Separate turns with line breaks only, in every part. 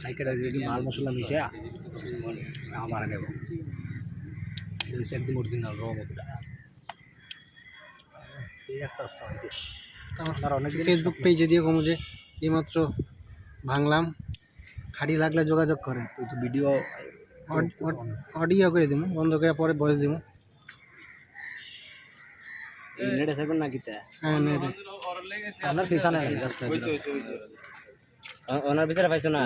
সাইকেলে যদি মাল মশলা মিশে আমার নেব একদম অরিজিনাল র মধুটা এই একটা আমার অনেক
ফেসবুক পেজে দিয়ে কমু যে এইমাত্র ভাঙলাম, খাড়ি লাগলে যোগাযোগ করেন।
তো ভিডিও
অডিও করে দিব, বন্ধ করে পরে ভয়েস দিব।
নেড়ে থাকুন না কিতা
হ্যাঁ নেড়ে
আপনার পিছনে ওনার পিছনে পাইছো না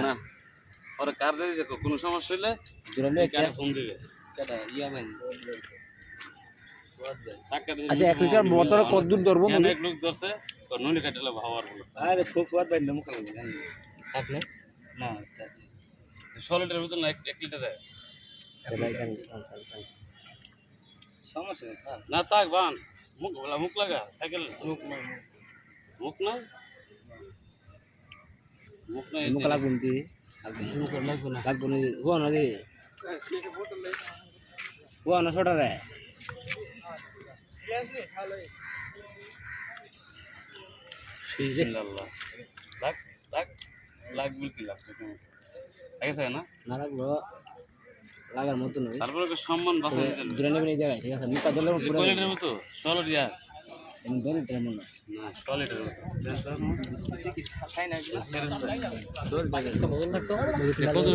ওরা কার দিয়ে দেখো কোনো সমস্যা হলে
জোরালে
কারে ফোন দিবে কেটা ইয়া ভাই
আচ্ছা 1 লিটার বোতল কত দূর ধরবো
মানে এক লোক ধরছে তো ননি কাটলে ভাবার বলো
আরে ফুয়াদ ভাই মুখ লাগবে আপনি
না 100 লিটার মতো না 1 লিটারে
ভাই কান সমস্যা
না তাক বান মুখ লাগা সাইকেল মুখ না
মুখ লাগবে দি লাগবে না ও না দি ও না ছোট রে
আল্লাহ লাগ লাগ লাগবে কি লাগছে তুমি আগে না
না লাগলো লাগার মতো নয়
তারপরে সম্মান বাঁচাই দিতে
দূরে নেবেন এই জায়গায় ঠিক আছে মুখটা ধরলে পুরো
লিটারের মতো 16 লিটার
এমন ধরে ট্রেন না
না 16 লিটারের মতো
খাই না এগুলো 10 টাকা বদল থাকতো
কত